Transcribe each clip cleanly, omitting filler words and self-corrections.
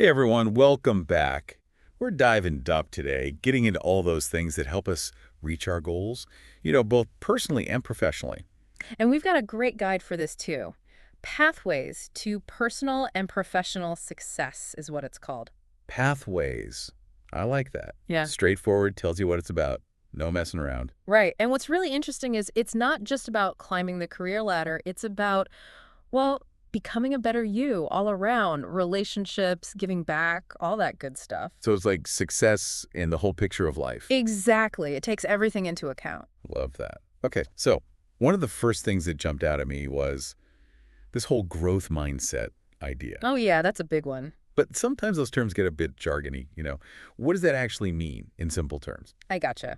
Hey everyone, welcome back. We're diving up today, getting into all those things that help us reach our goals, both personally and professionally. And we've got a great guide for this too. Pathways to Personal and Professional Success is what it's called. Pathways. I like that. Yeah. Straightforward, tells you what it's about. No messing around. Right. And what's really interesting is it's not just about climbing the career ladder, it's about, well, becoming a better you all around, relationships, giving back, all that good stuff. So it's like success in the whole picture of life. Exactly. It takes everything into account. Love that. Okay, so one of the first things that jumped out at me was this whole growth mindset idea. Oh, yeah, that's a big one. But sometimes those terms get a bit jargony. What does that actually mean in simple terms? I gotcha.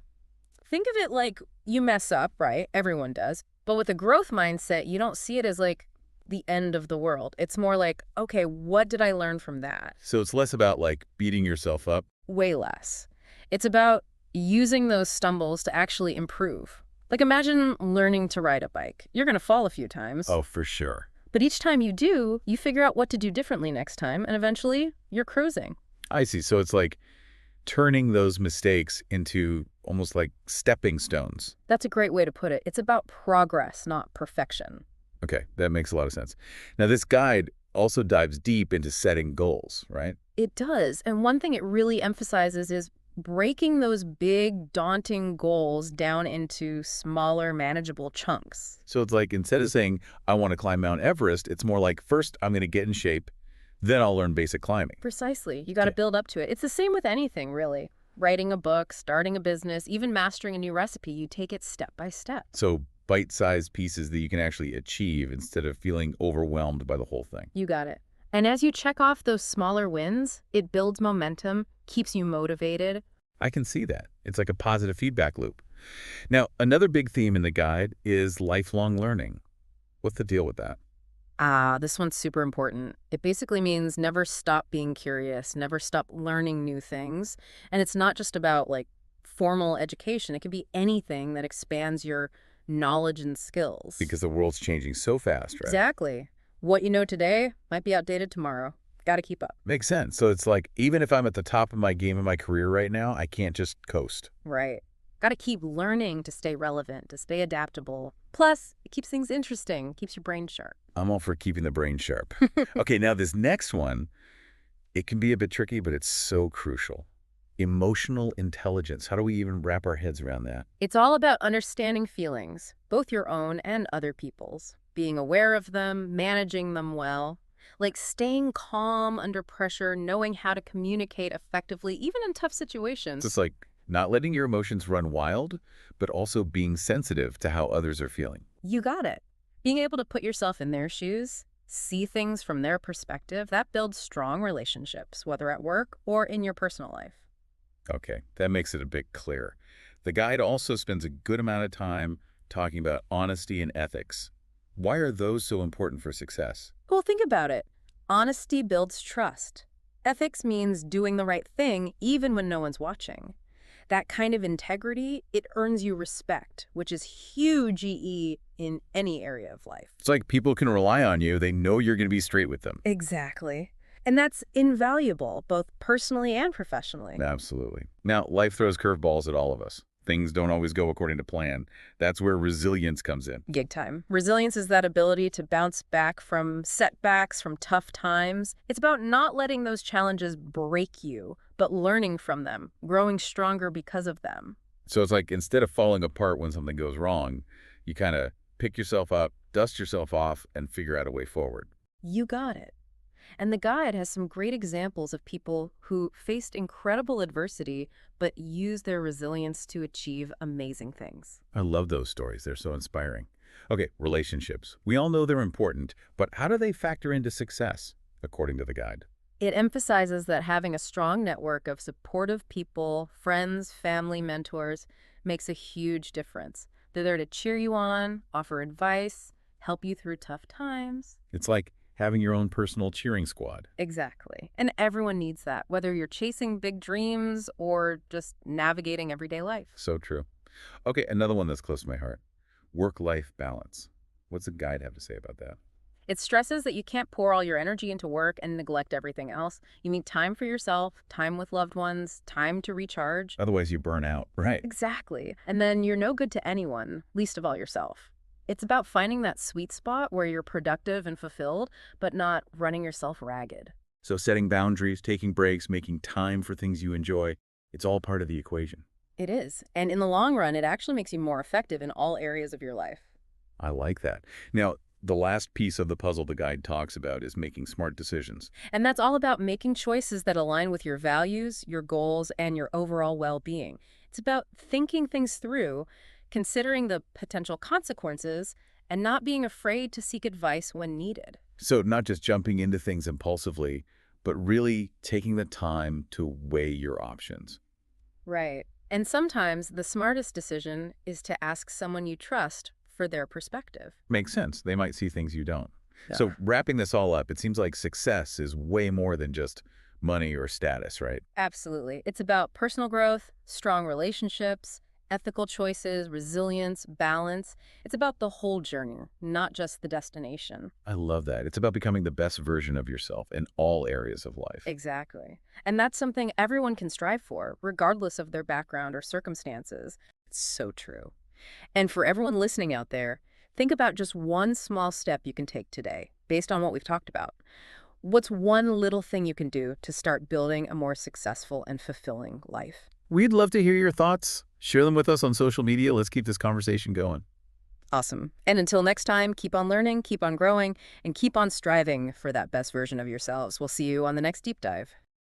Think of it like you mess up, right? Everyone does. But with a growth mindset, you don't see it as like the end of the world. It's more like, okay, what did I learn from that? So it's less about like beating yourself up. Way less. It's about using those stumbles to actually improve. Like imagine learning to ride a bike. You're going to fall a few times. Oh, for sure. But each time you do, you figure out what to do differently next time, and eventually you're cruising. I see. So it's like turning those mistakes into almost like stepping stones. That's a great way to put it. It's about progress, not perfection. Okay, that makes a lot of sense. Now, this guide also dives deep into setting goals, right? It does. And one thing it really emphasizes is breaking those big, daunting goals down into smaller, manageable chunks. So it's like instead of saying, I want to climb Mount Everest, it's more like first I'm going to get in shape, then I'll learn basic climbing. Precisely. You got to Okay. build up to it. It's the same with anything, really. Writing a book, starting a business, even mastering a new recipe, you take it step by step. So bite-sized pieces that you can actually achieve instead of feeling overwhelmed by the whole thing. You got it. And as you check off those smaller wins, it builds momentum, keeps you motivated. I can see that. It's like a positive feedback loop. Now, another big theme in the guide is lifelong learning. What's the deal with that? This one's super important. It basically means never stop being curious, never stop learning new things. And it's not just about like formal education. It can be anything that expands your knowledge and skills. Because the world's changing so fast, right? Exactly. What you know today might be outdated tomorrow. Got to keep up. Makes sense. So it's like, even if I'm at the top of my game in my career right now, I can't just coast. Right. Got to keep learning to stay relevant, to stay adaptable. Plus, it keeps things interesting, keeps your brain sharp. I'm all for keeping the brain sharp. Okay, now this next one, it can be a bit tricky, but it's so crucial. Emotional intelligence. How do we even wrap our heads around that? It's all about understanding feelings, both your own and other people's, being aware of them, managing them well, like staying calm under pressure, knowing how to communicate effectively, even in tough It's situations. just like not letting your emotions run wild, but also being sensitive to how others are feeling. You got it. Being able to put yourself in their shoes, see things from their perspective, that builds strong relationships, whether at work or in your personal life. Okay, that makes it a bit clearer. The guide also spends a good amount of time talking about honesty and ethics. Why are those so important for success? Well, think about it. Honesty builds trust. Ethics means doing the right thing even when no one's watching. That kind of integrity, it earns you respect, which is huge in any area of life. It's like people can rely on you. They know you're going to be straight with them. Exactly. And that's invaluable, both personally and professionally. Absolutely. Now, life throws curveballs at all of us. Things don't always go according to plan. That's where resilience comes in. Gig time. Resilience is that ability to bounce back from setbacks, from tough times. It's about not letting those challenges break you, but learning from them, growing stronger because of them. So it's like instead of falling apart when something goes wrong, you kind of pick yourself up, dust yourself off, and figure out a way forward. You got it. And the guide has some great examples of people who faced incredible adversity but used their resilience to achieve amazing things. I love those stories. They're so inspiring. Okay, relationships. We all know they're important, but how do they factor into success, according to the guide? It emphasizes that having a strong network of supportive people, friends, family, mentors, makes a huge difference. They're there to cheer you on, offer advice, help you through tough times. It's like having your own personal cheering squad. Exactly. And everyone needs that, whether you're chasing big dreams or just navigating everyday life. So true. Okay, another one that's close to my heart. Work-life balance. What's the guide have to say about that? It stresses that you can't pour all your energy into work and neglect everything else. You need time for yourself, time with loved ones, time to recharge. Otherwise, you burn out. Right. Exactly. And then you're no good to anyone, least of all yourself. It's about finding that sweet spot where you're productive and fulfilled, but not running yourself ragged. So setting boundaries, taking breaks, making time for things you enjoy, it's all part of the equation. It is. And in the long run, it actually makes you more effective in all areas of your life. I like that. Now, the last piece of the puzzle the guide talks about is making smart decisions. And that's all about making choices that align with your values, your goals, and your overall well-being. It's about thinking things through, considering the potential consequences, and not being afraid to seek advice when needed. So not just jumping into things impulsively, but really taking the time to weigh your options. Right. And sometimes the smartest decision is to ask someone you trust for their perspective. Makes sense. They might see things you don't. Yeah. So wrapping this all up, it seems like success is way more than just money or status, right? Absolutely. It's about personal growth, strong relationships, ethical choices, resilience, balance. It's about the whole journey, not just the destination. I love that. It's about becoming the best version of yourself in all areas of life. Exactly. And that's something everyone can strive for, regardless of their background or circumstances. It's so true. And for everyone listening out there, think about just one small step you can take today, based on what we've talked about. What's one little thing you can do to start building a more successful and fulfilling life? We'd love to hear your thoughts. Share them with us on social media. Let's keep this conversation going. Awesome. And until next time, keep on learning, keep on growing, and keep on striving for that best version of yourselves. We'll see you on the next deep dive.